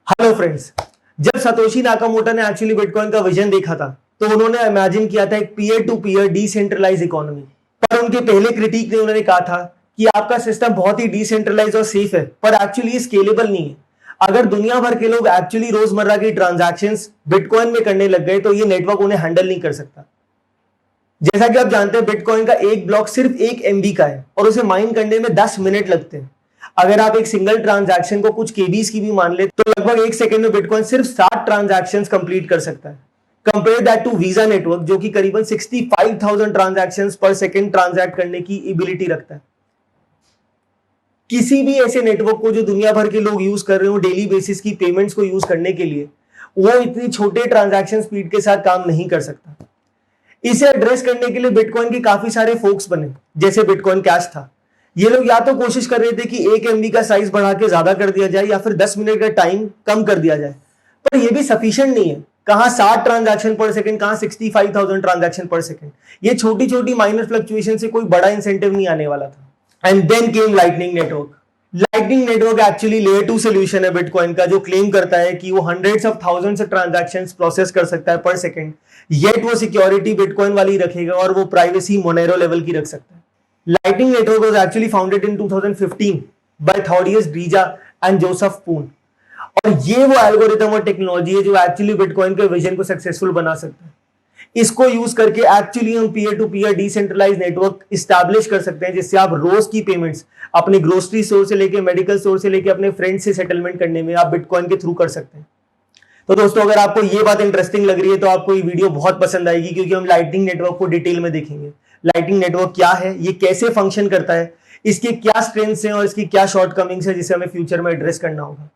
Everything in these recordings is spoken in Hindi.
Hello friends. जब सतोशी नाकामोटो ने एक्चुअली बिटकॉइन का विजन देखा था तो उन्होंने इमेजिन किया था एक peer to peer decentralize economy. पर उनके पहले क्रिटिक ने उन्होंने कहा था कि आपका सिस्टम बहुत ही डिसेंट्रलाइज और सेफ है पर एक्चुअली स्केलेबल नहीं है। अगर दुनिया भर के लोग एक्चुअली रोजमर्रा की ट्रांजैक्शंस बिटकॉइन में करने लग गए तो ये नेटवर्क उन्हें हैंडल नहीं कर सकता। जैसा कि आप जानते हैं बिटकॉइन का एक ब्लॉक सिर्फ 1 MB का है और उसे माइन करने में 10 मिनट लगते हैं। अगर आप एक सिंगल ट्रांजैक्शन को कुछ केबीज की भी मान ले तो लगभग 1 सेकंड में बिटकॉइन सिर्फ 60 ट्रांजैक्शंस कंप्लीट कर सकता है। Compare that to Visa network जो कि करीबन 65,000 ट्रांजैक्शंस पर सेकंड ट्रांजैक्ट करने की एबिलिटी रखता है। किसी भी ऐसे नेटवर्क को जो दुनिया भर के लोग यूज कर रहे हो डेली बेसिस की पेमेंट्स को यूज करने के लिए, वो इतनी छोटे ट्रांजैक्शन स्पीड के साथ काम नहीं कर सकता। इसे एड्रेस करने के लिए बिटकॉइन के काफी सारे फोक्स बने, जैसे बिटकॉइन कैश था। ये लोग या तो कोशिश कर रहे थे कि 1 MB का साइज बढ़ा के ज्यादा कर दिया जाए या फिर 10 मिनट का टाइम कम कर दिया जाए, पर यह भी सफिशिएंट नहीं है। कहां 60 ट्रांजैक्शन पर सेकंड, कहां 65,000 ट्रांजैक्शन पर सेकंड। ये छोटी छोटी माइनर फ्लक्चुएशन से कोई बड़ा इंसेंटिव नहीं आने वाला था। And then came lightning network. Lightning network actually layer 2 solution है बिटकॉइन का, जो क्लेम करता है कि वो hundreds of thousands transactions process कर सकता है पर सेकंड, येट वो सिक्योरिटी बिटकॉइन वाली रखेगा और वो प्राइवेसी मोनेरो लेवल की रख सकता है। Lightning Network was actually founded in 2015 by Thaddeus Brija and Joseph Poon। और ये वो एल्गोरिथम और टेक्नोलॉजी है जो एक्चुअली बिटकॉइन के विजन को सक्सेसफुल बना सकता है। इसको यूज करके एक्चुअली हम peer to peer decentralize network establish कर सकते हैं, जिससे आप रोज की पेमेंट्स अपने ग्रोसरी स्टोर से लेके मेडिकल स्टोर से लेके अपने फ्रेंड से सेटलमेंट करने में आप बिटकॉइन के थ्रू कर सकते हैं। तो दोस्तों, अगर आपको ये बात इंटरेस्टिंग लग रही है तो आपको ये वीडियो बहुत पसंद आएगी, क्योंकि हम लाइटनिंग नेटवर्क को डिटेल में देखेंगे। लाइटनिंग नेटवर्क क्या है, ये कैसे फंक्शन करता है, इसके क्या स्ट्रेंथ्स हैं और इसकी क्या शॉर्टकमिंग्स है जिसे हमें फ्यूचर में एड्रेस करना होगा।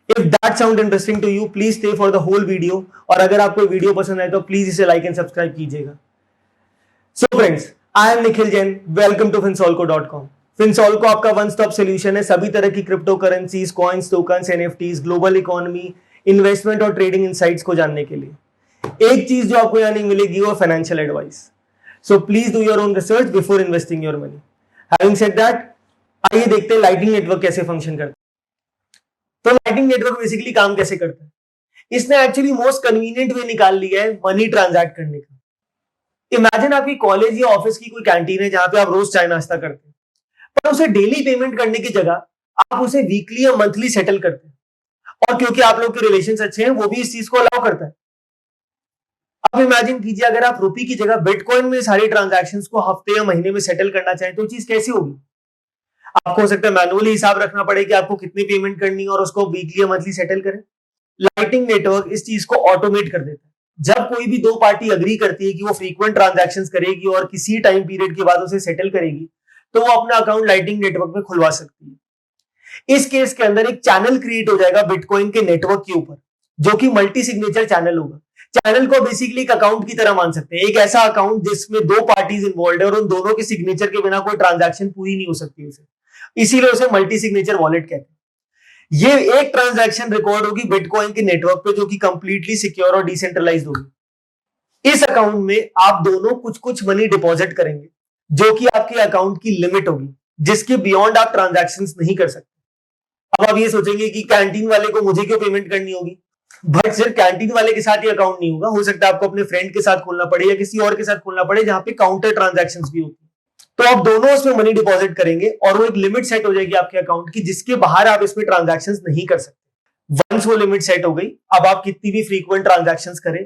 If that sound interesting to you, please stay for the whole video. और अगर आपको वीडियो पसंद आए तो प्लीज इसे लाइक एंड सब्सक्राइब कीजिएगा। So friends, I am Nikhil Jain, welcome to finsolco.com। Finsolco आपका वन स्टॉप सोल्यूशन है सभी तरह की crypto currencies, coins, tokens, NFTs, global economy, investment और ट्रेडिंग इनसाइट्स को जानने के लिए। एक चीज जो आपको यहाँ नहीं मिलेगी वो financial advice. So please do your own research before investing your money. Having said that, आइए देखते हैं लाइटनिंग नेटवर्क कैसे फंक्शन करता है। तो लाइटनिंग नेटवर्क बेसिकली काम कैसे करता है, इसने एक्चुअली मोस्ट कन्वीनियंट वे निकाल लिया है मनी ट्रांजैक्ट करने का। इमेजिन आपकी कॉलेज या ऑफिस की कोई कैंटीन है जहां पे आप रोज चाय नाश्ता करते हैं, पर उसे डेली पेमेंट करने की जगह आप उसे वीकली या मंथली सेटल करते हैं। और क्योंकि आप लोग के रिलेशन अच्छे हैं, वो भी इस चीज को अलाउ करता है। अब इमेजिन कीजिए, अगर आप रुपी की जगह बिटकॉइन में सारी ट्रांजैक्शंस को हफ्ते या महीने में सेटल करना चाहें तो चीज कैसी होगी। आपको हो सकता है मैनुअली हिसाब रखना पड़े कि आपको कितनी पेमेंट करनी है और उसको वीकली या मंथली सेटल करें। लाइटनिंग नेटवर्क इस चीज को ऑटोमेट कर देता है। जब कोई भी दो पार्टी अग्री करती है कि वो फ्रीक्वेंट ट्रांजैक्शंस करेगी और किसी टाइम पीरियड के बाद उसे सेटल करेगी, तो वो अपना अकाउंट लाइटनिंग नेटवर्क में खुलवा सकती है। इस केस के अंदर एक चैनल क्रिएट हो जाएगा बिटकॉइन के नेटवर्क के ऊपर, जो कि मल्टी सिग्नेचर चैनल होगा। चैनल को बेसिकली एक अकाउंट की तरह मान सकते हैं, एक ऐसा अकाउंट जिसमें दो पार्टीज इन्वॉल्व है और उन दोनों के सिग्नेचर के बिना कोई ट्रांजैक्शन पूरी नहीं हो सकती उसे, इसीलिए उसे मल्टी सिग्नेचर वॉलेट कहते हैं। ये एक ट्रांजैक्शन रिकॉर्ड होगी बिटकॉइन के नेटवर्क पे, जो कि कंप्लीटली सिक्योर और डिसेंट्रलाइज्ड होगी। इस अकाउंट में आप दोनों कुछ कुछ मनी डिपॉजिट करेंगे, जो कि आपके अकाउंट की लिमिट होगी, जिसके बियॉन्ड आप ट्रांजैक्शंस नहीं कर सकते। अब आप ये सोचेंगे कि कैंटीन वाले को मुझे क्यों पेमेंट करनी होगी, बट सिर्फ कैंटीन वाले के साथ ही अकाउंट नहीं होगा, हो सकता है आपको अपने फ्रेंड के साथ खोलना पड़े या किसी और के साथ खोलना पड़े जहां पे काउंटर ट्रांजैक्शंस भी होती है। तो आप दोनों उसमें मनी डिपॉजिट करेंगे और वो एक लिमिट सेट हो जाएगी आपके अकाउंट की, जिसके बाहर आप इसमें ट्रांजैक्शंस नहीं कर सकते। वंस वो लिमिट सेट हो गई, अब आप कितनी भी फ्रीक्वेंट ट्रांजैक्शंस करें,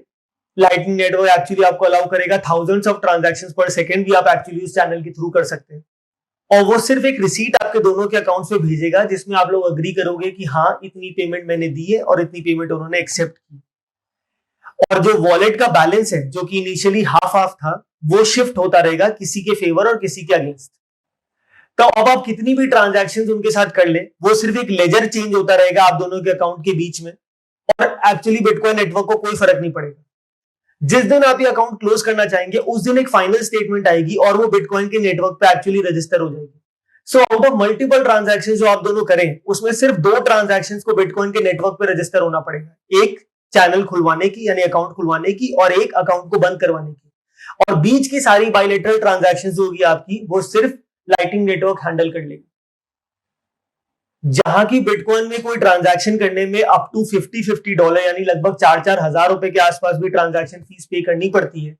लाइटनिंग नेटवर्क एक्चुअली आपको अलाउ करेगा थाउजेंड्स ऑफ ट्रांजैक्शंस पर सेकंड भी आप एक्चुअली उस चैनल के थ्रू कर सकते हैं। और वो सिर्फ एक रिसीट आपके दोनों के अकाउंट पे भेजेगा, जिसमें आप लोग अग्री करोगे कि हाँ, इतनी पेमेंट मैंने दी है और इतनी पेमेंट उन्होंने एक्सेप्ट की। और जो वॉलेट का बैलेंस है, जो कि इनिशियली हाफ हाफ था, वो शिफ्ट होता रहेगा किसी के फेवर और किसी के अगेंस्ट। तो अब आप कितनी भी ट्रांजैक्शंस उनके साथ कर ले, वो सिर्फ एक लेजर चेंज होता रहेगा आप दोनों के अकाउंट के बीच में, और एक्चुअली बिटकॉइन नेटवर्क को कोई फर्क नहीं पड़ेगा। जिस दिन आप ये अकाउंट क्लोज करना चाहेंगे, उस दिन एक फाइनल स्टेटमेंट आएगी और वो बिटकॉइन के नेटवर्क पे एक्चुअली रजिस्टर हो जाएगी। So out of multiple transactions जो आप दोनों करें, उसमें सिर्फ दो ट्रांजैक्शंस को बिटकॉइन के नेटवर्क पे रजिस्टर होना पड़ेगा, एक चैनल खुलवाने की यानी अकाउंट खुलवाने की, और एक अकाउंट को बंद करवाने की। और बीच की सारी बायलैटरल ट्रांजैक्शंस होगी आपकी, वो सिर्फ लाइटनिंग नेटवर्क हैंडल कर लेगी। जहां की बिटकॉइन में कोई ट्रांजैक्शन करने में अप टू $50 यानी लगभग 4,000 रुपए के आसपास भी ट्रांजैक्शन फीस पे करनी पड़ती है,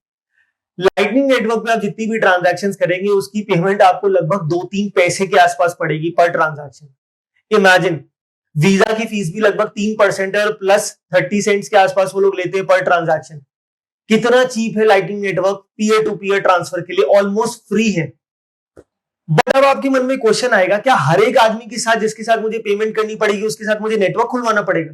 लाइटनिंग नेटवर्क में आप जितनी भी ट्रांजैक्शन करेंगे उसकी पेमेंट आपको लगभग 2-3 पैसे के आसपास पड़ेगी पर ट्रांजैक्शन। इमेजिन, वीजा की फीस भी लगभग 3% है और प्लस 30 सेंट्स के आसपास वो लोग लेते हैं पर ट्रांजैक्शन। कितना चीप है lightning network peer to peer transfer के लिए, ऑलमोस्ट फ्री है। बट अब आपके मन में क्वेश्चन आएगा, क्या हर एक आदमी के साथ जिसके साथ मुझे पेमेंट करनी पड़ेगी उसके साथ मुझे नेटवर्क खुलवाना पड़ेगा?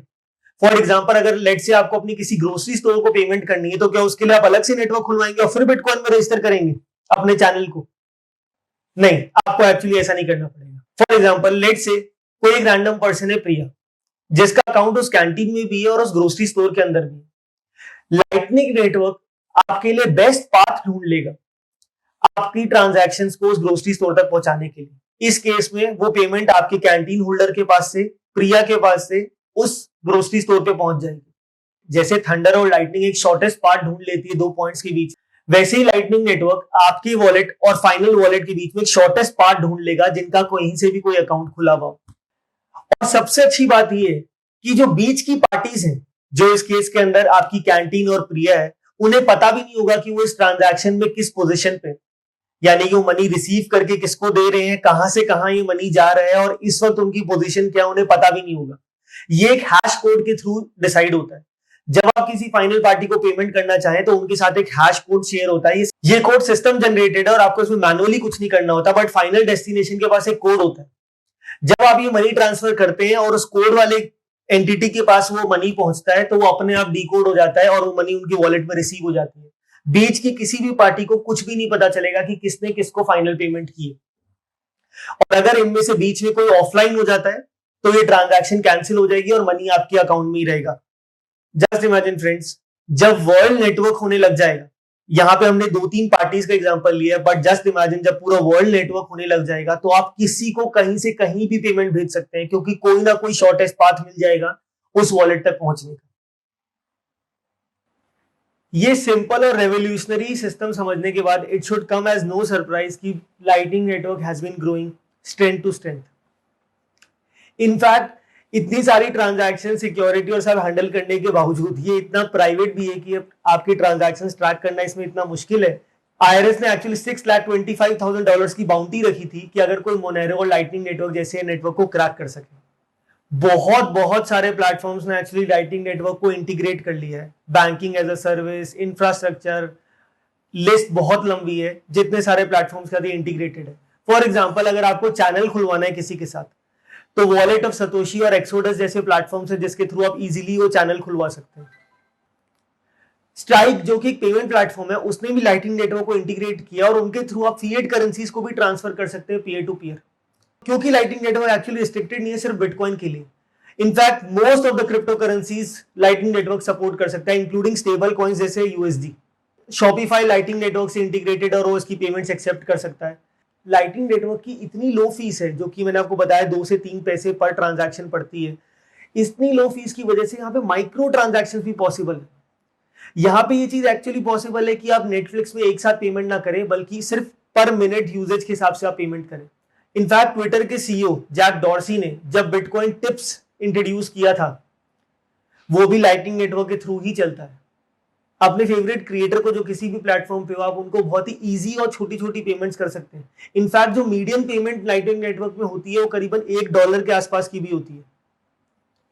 फॉर एग्जाम्पल, अगर लेट से आपको अपनी किसी ग्रोसरी स्टोर को पेमेंट करनी है तो क्या उसके लिए आप अलग से नेटवर्क खुलवाएंगे और फिर बिटकॉइन में रजिस्टर करेंगे अपने चैनल को? नहीं, आपको एक्चुअली ऐसा नहीं करना पड़ेगा। फॉर एग्जाम्पल, लेट से कोई एक रैंडम पर्सन है प्रिया, जिसका अकाउंट उस कैंटीन में भी है और उस ग्रोसरी स्टोर के अंदर भी। लाइटनिंग नेटवर्क आपके लिए बेस्ट पाथ ढूंढ लेगा आपकी ट्रांजैक्शंस को उस ग्रोसरी स्टोर तक पहुंचाने के लिए। इस केस में वो पेमेंट आपके कैंटीन होल्डर के पास से, प्रिया के पास से उस ग्रोसरी स्टोर पे पहुंच जाएगी। जैसे थंडर और लाइटनिंग एक शॉर्टेस्ट पाथ ढूंढ लेती है दो पॉइंट्स के बीच, वैसे ही लाइटनिंग नेटवर्क आपके वॉलेट और फाइनल वॉलेट के बीच में एक शॉर्टेस्ट पाथ ढूंढ लेगा जिनका कहीं से भी कोई अकाउंट खुला हुआ। और सबसे अच्छी बात यह है कि जो बीच की पार्टीज हैं, जो इस केस के अंदर आपकी कैंटीन और प्रिया है, उन्हें पता भी नहीं होगा कि वो इस ट्रांजैक्शन में किस पोजीशन पे, यानी कि वो मनी रिसीव करके किसको दे रहे हैं, कहां से कहां ये मनी जा रहा है और इस वक्त उनकी पोजीशन क्या, उन्हें पता भी नहीं होगा। ये एक हैश कोड के थ्रू डिसाइड होता है। जब आप किसी फाइनल पार्टी को पेमेंट करना चाहें तो उनके साथ एक हैश कोड शेयर होता है। ये कोड सिस्टम जनरेटेड है और आपको इसमें मैनुअली कुछ नहीं करना होता, बट फाइनल डेस्टिनेशन के पास एक कोड होता है। जब आप ये मनी ट्रांसफर करते हैं और उस कोड वाले एंटिटी के पास वो मनी पहुंचता है तो वो अपने आप डीकोड हो जाता है और वो मनी उनकी वॉलेट में रिसीव हो जाती है। बीच की किसी भी पार्टी को कुछ भी नहीं पता चलेगा कि किसने किसको फाइनल पेमेंट की है। और अगर इनमें से बीच में कोई ऑफलाइन हो जाता है तो ये ट्रांजैक्शन कैंसिल हो जाएगी और मनी आपके अकाउंट में ही रहेगा। जस्ट इमेजिन फ्रेंड्स, जब वर्ल्ड नेटवर्क होने लग जाएगा, यहां पे हमने 2-3 पार्टीज का एग्जांपल लिया, बट जस्ट इमेजिन जब पूरा वर्ल्ड नेटवर्क होने लग जाएगा तो आप किसी को कहीं से कहीं भी पेमेंट भेज सकते हैं, क्योंकि कोई ना कोई शॉर्टेस्ट पाथ मिल जाएगा उस वॉलेट तक पहुंचने का। ये सिंपल और रेवोल्यूशनरी सिस्टम समझने के बाद it should come as no surprise कि lightning network has been growing strength to strength. In fact इतनी सारी ट्रांजैक्शन, सिक्योरिटी और सब हैंडल करने के बावजूद ये इतना प्राइवेट भी है कि आपकी ट्रांजैक्शन ट्रैक करना इसमें इतना मुश्किल है। आईआरएस ने एक्चुअली $6,25,000 की बाउंटी रखी थी कि अगर कोई मोनेरो और लाइटनिंग नेटवर्क जैसे नेटवर्क को क्रैक कर सके। बहुत सारे प्लेटफॉर्म्स ने एक्चुअली लाइटनिंग नेटवर्क को इंटीग्रेट कर लिया है। Banking as a service, infrastructure, list बहुत लंबी है जितने सारे प्लेटफॉर्म्स के साथ इंटीग्रेटेड है। फॉर एग्जांपल, अगर आपको चैनल खुलवाना है किसी के साथ तो वॉलेट ऑफ सतोशी और एक्सोडस जैसे प्लेटफॉर्म्स है जिसके थ्रू आप इजीली वो चैनल खुलवा सकते हैं। स्ट्राइक, जो कि एक पेमेंट प्लेटफॉर्म है, उसने भी लाइटनिंग नेटवर्क को इंटीग्रेट किया और उनके थ्रू आप फिएट करेंसीज को भी ट्रांसफर कर सकते हैं पीयर टू पीयर, क्योंकि लाइटनिंग नेटवर्क एक्चुअली रिस्ट्रिक्टेड नहीं है सिर्फ बिटकॉइन के लिए। In fact most of the crypto currencies lightning network support कर सकता है, इंक्लूडिंग स्टेबल कॉइंस जैसे यूएसडी। शॉपिफाई लाइटनिंग नेटवर्क से इंटीग्रेटेड और वो इसकी पेमेंट्स एक्सेप्ट कर सकता है। लाइटनिंग नेटवर्क की इतनी लो फीस है, जो कि मैंने आपको बताया 2 से 3 पैसे पर ट्रांजैक्शन पड़ती है। इतनी लो फीस की वजह से यहाँ पे माइक्रो ट्रांजैक्शन भी पॉसिबल है। यहाँ पे ये चीज एक्चुअली पॉसिबल है कि आप नेटफ्लिक्स में एक साथ पेमेंट ना करें, बल्कि सिर्फ पर मिनट यूजेज के हिसाब से आप पेमेंट करें। इनफैक्ट ट्विटर के सीईओ जैक डॉर्सी ने जब बिटकॉइन टिप्स इंट्रोड्यूस किया था, वो भी लाइटनिंग नेटवर्क के थ्रू ही चलता है। अपने फेवरेट क्रिएटर को जो किसी भी प्लेटफॉर्म पे हो, आप उनको बहुत ही इजी और छोटी छोटी पेमेंट्स कर सकते हैं। इनफैक्ट जो मीडियम पेमेंट लाइटनिंग नेटवर्क में होती है वो करीबन $1 के आसपास की भी होती है।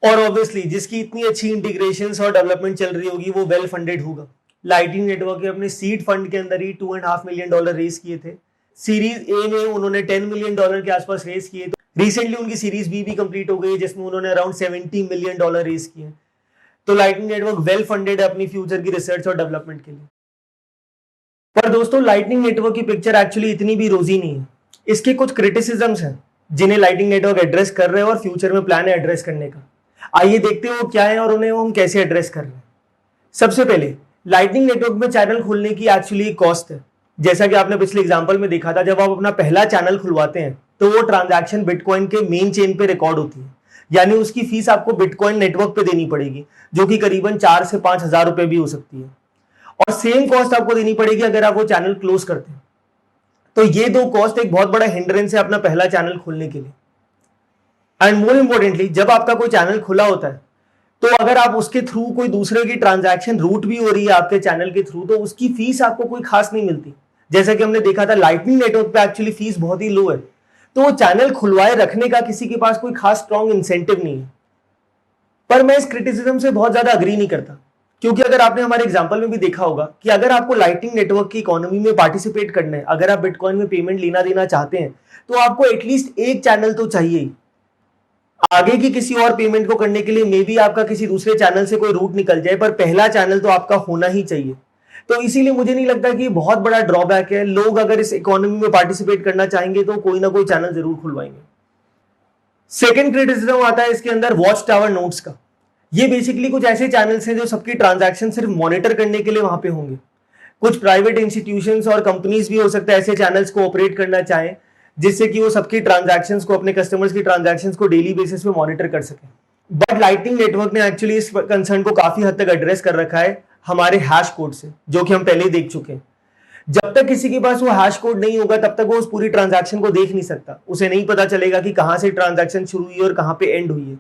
और ऑब्वियसली जिसकी इतनी अच्छी इंटीग्रेशंस और डेवलपमेंट चल रही होगी वो वेल फंडेड होगा। लाइटनिंग नेटवर्क के अपने सीड फंड के अंदर ही $2.5 मिलियन रेज किए थे। सीरीज ए में उन्होंने $10 मिलियन के आसपास रेज किए। तो रिसेंटली उनकी सीरीज बी भी कंप्लीट हो गई जिसमें उन्होंने अराउंड $70 मिलियन रेज किए। तो लाइटनिंग नेटवर्क वेल फंडेड है अपनी फ्यूचर की रिसर्च और डेवलपमेंट के लिए। पर दोस्तों, लाइटनिंग नेटवर्क की पिक्चर एक्चुअली इतनी भी रोजी नहीं है। इसके कुछ क्रिटिसिज्म्स हैं जिन्हें लाइटनिंग नेटवर्क एड्रेस कर रहे हैं और फ्यूचर में प्लान है एड्रेस करने का। आइए देखते हैं वो क्या है और उन्हें हम कैसे एड्रेस कर रहे हैं। सबसे पहले, लाइटनिंग नेटवर्क में चैनल खुलने की एक्चुअली कॉस्ट है। जैसा कि आपने पिछले एग्जाम्पल में देखा था, जब आप अपना पहला चैनल खुलवाते हैं तो वो ट्रांजैक्शन बिटकॉइन के मेन चेन पे रिकॉर्ड होती है, यानी उसकी फीस आपको बिटकॉइन नेटवर्क पे देनी पड़ेगी, जो कि करीबन 4 से 5 हजार रुपए भी हो सकती है। और सेम कॉस्ट आपको देनी पड़ेगी अगर आप वो चैनल क्लोज करते हैं। तो ये दो कॉस्ट एक बहुत बड़ा हिंड्रेंस है अपना पहला चैनल खोलने के लिए। एंड मोर इंपॉर्टेंटली जब आपका कोई चैनल खुला होता है तो अगर आप उसके थ्रू कोई दूसरे की ट्रांजैक्शन रूट भी हो रही है आपके चैनल के थ्रू, तो उसकी फीस आपको कोई खास नहीं मिलती। जैसा कि हमने देखा था लाइटनिंग नेटवर्क पे एक्चुअली फीस बहुत ही लो है, तो वो चैनल खुलवाए रखने का किसी के पास कोई खास स्ट्रॉन्ग इंसेंटिव नहीं है। पर मैं इस क्रिटिसिज्म से बहुत ज्यादा अग्री नहीं करता, क्योंकि अगर आपने हमारे एग्जांपल में भी देखा होगा कि अगर आपको लाइटनिंग नेटवर्क की इकोनॉमी में पार्टिसिपेट करना है, अगर आप बिटकॉइन में पेमेंट लेना देना चाहते हैं, तो आपको एटलीस्ट एक चैनल तो चाहिए ही। आगे की किसी और पेमेंट को करने के लिए मे बी आपका किसी दूसरे चैनल से कोई रूट निकल जाए, पर पहला चैनल तो आपका होना ही चाहिए। तो इसीलिए मुझे नहीं लगता कि बहुत बड़ा ड्रॉबैक है। लोग अगर इस इकोनॉमी में पार्टिसिपेट करना चाहेंगे तो कोई ना कोई चैनल जरूर खुलवाएंगे। सेकेंड क्रिटिसिज्म आता है इसके अंदर वॉच टावर नोड्स का। ये बेसिकली कुछ ऐसे चैनल्स हैं जो सबकी ट्रांजैक्शन सिर्फ मॉनिटर करने के लिए वहां पे होंगे। कुछ प्राइवेट इंस्टीट्यूशंस और कंपनीज भी हो सकता है ऐसे चैनल्स को ऑपरेट करना चाहें, जिससे कि वो सबकी ट्रांजैक्शंस को, अपने कस्टमर्स की ट्रांजैक्शंस को डेली बेसिस पे मॉनिटर कर सके। बट लाइटनिंग नेटवर्क ने एक्चुअली इस कंसर्न को काफी हद तक एड्रेस कर रखा है हमारे हैश कोड से, जो कि हम पहले ही देख चुके हैं। जब तक किसी के पास वो हैश कोड नहीं होगा तब तक वो उस पूरी ट्रांजैक्शन को देख नहीं सकता। उसे नहीं पता चलेगा कि कहां से ट्रांजैक्शन शुरू हुई है और कहां पे एंड हुई है।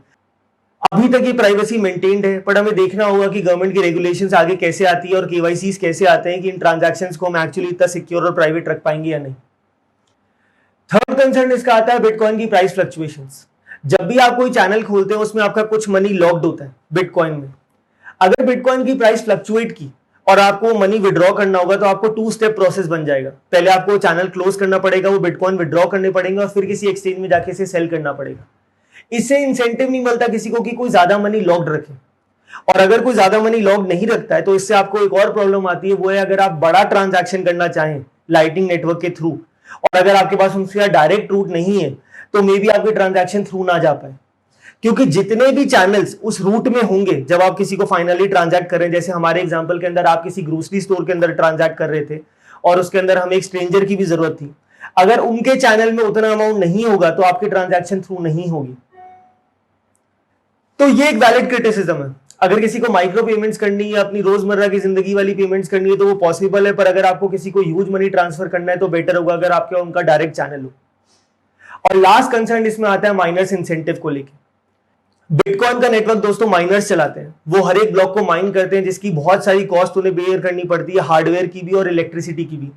अभी तक ये प्राइवेसी मेंटेन्ड है, बट हमें देखना होगा कि गवर्नमेंट की रेगुलेशंस आगे कैसे आती है और केवाईसीस कैसे आते हैं कि इन ट्रांजैक्शंस को हम एक्चुअली इतना सिक्योर और प्राइवेट रख पाएंगे या नहीं। थर्ड कंसर्न इसका आता है बिटकॉइन की प्राइस फ्लक्चुएशंस। जब भी आप कोई चैनल खोलते हैं उसमें आपका कुछ मनी लॉक्ड होता है बिटकॉइन में। अगर बिटकॉइन की प्राइस फ्लक्चुएट की और आपको मनी विड्रॉ करना होगा तो आपको 2 स्टेप प्रोसेस बन जाएगा। पहले आपको चैनल क्लोज करना पड़ेगा, वो बिटकॉइन विड्रॉ करने पड़ेंगे और फिर किसी एक्सचेंज में जाके इसे सेल करना पड़ेगा। इससे इंसेंटिव नहीं मिलता किसी को कि कोई ज्यादा मनी लॉक्ड रखे, और अगर कोई ज्यादा मनी लॉक्ड नहीं रखता है तो इससे आपको एक और प्रॉब्लम आती है, वो है अगर आप बड़ा ट्रांजैक्शन करना चाहें लाइटनिंग नेटवर्क के थ्रू और अगर आपके पास उनसे डायरेक्ट रूट नहीं है तो मे बी आपके ट्रांजैक्शन थ्रू ना जा पाए। क्योंकि जितने भी चैनल्स उस रूट में होंगे जब आप किसी को फाइनली ट्रांजैक्ट कर रहे हैं, जैसे हमारे एग्जांपल के अंदर आप किसी ग्रोसरी स्टोर के अंदर ट्रांजैक्ट कर रहे थे और उसके अंदर हमें एक स्ट्रेंजर की भी जरूरत थी, अगर उनके चैनल में उतना अमाउंट नहीं होगा तो आपकी ट्रांजैक्शन थ्रू नहीं होगी। तो ये एक वैलिड क्रिटिसिज्म है। अगर किसी को माइक्रो पेमेंट्स करनी है, अपनी रोजमर्रा की जिंदगी वाली पेमेंट्स करनी है तो वो पॉसिबल है, पर अगर आपको किसी को ह्यूज मनी ट्रांसफर करना है तो बेटर होगा अगर आपके उनका डायरेक्ट चैनल हो। और लास्ट कंसर्न इसमें आता है माइनर्स इंसेंटिव को लेकर। बिटकॉइन का नेटवर्क दोस्तों माइनर्स चलाते हैं, वो हर एक ब्लॉक को माइन करते हैं जिसकी बहुत सारी कॉस्ट उन्हें बेयर करनी पड़ती है, हार्डवेयर की भी और इलेक्ट्रिसिटी की भी।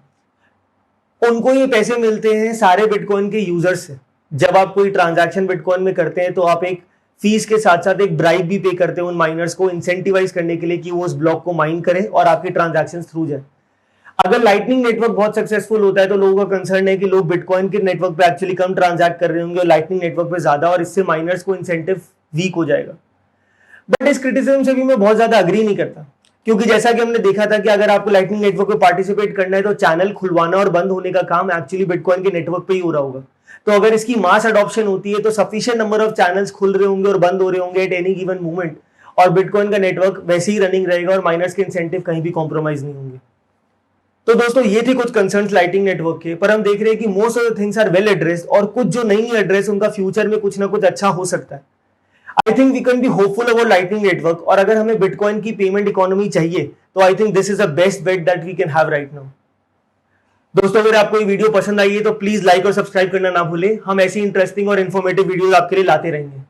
उनको ये पैसे मिलते हैं सारे बिटकॉइन के यूजर्स से। जब आप कोई ट्रांजैक्शन बिटकॉइन में करते हैं तो आप एक फीस के साथ साथ एक ब्राइब भी पे करते हैं उन माइनर्स को इंसेंटिवाइज करने के लिए कि वो उस ब्लॉक को माइन करें और आपके ट्रांजैक्शंस थ्रू जाए। अगर लाइटनिंग नेटवर्क बहुत सक्सेसफुल होता है तो लोगों का कंसर्न है कि लोग बिटकॉइन के नेटवर्क पे एक्चुअली कम ट्रांजैक्ट कर रहे होंगे और लाइटनिंग नेटवर्क पे ज्यादा, और इससे माइनर्स को इंसेंटिव वीक हो जाएगा। बट इस क्रिटिसिज्म से भी मैं बहुत ज्यादा अग्री नहीं करता, क्योंकि जैसा कि हमने देखा था कि अगर आपको लाइटनिंग नेटवर्क पे पार्टिसिपेट करना है तो चैनल खुलवाना और बंद होने का काम एक्चुअली बिटकॉइन के नेटवर्क पे ही हो रहा होगा। तो अगर इसकी मास अडॉप्शन होती है तो सफिशिएंट नंबर ऑफ चैनल्स खुल रहे होंगे और बंद हो रहे होंगे एट एनी गिवन मोमेंट, और बिटकॉइन का नेटवर्क वैसे ही रनिंग रहेगा और माइनर्स के इंसेंटिव कहीं भी कॉम्प्रोमाइज नहीं होंगे। तो दोस्तों ये थे कुछ कंसर्न्स लाइटनिंग नेटवर्क के, पर हम देख रहे हैं कि most of the things are well addressed, और कुछ जो नहीं एड्रेस उनका फ्यूचर में कुछ ना कुछ अच्छा हो सकता है। I think we can be hopeful about lightning network, और अगर हमें बिटकॉइन की पेमेंट इकोनॉमी चाहिए तो I think this is the best bet that we can have right now. दोस्तों अगर आपको ये वीडियो पसंद आई है तो प्लीज लाइक और सब्सक्राइब करना ना भूलें। हम ऐसी इंटरेस्टिंग और इन्फॉर्मेटिव वीडियोस आपके लिए लाते रहेंगे।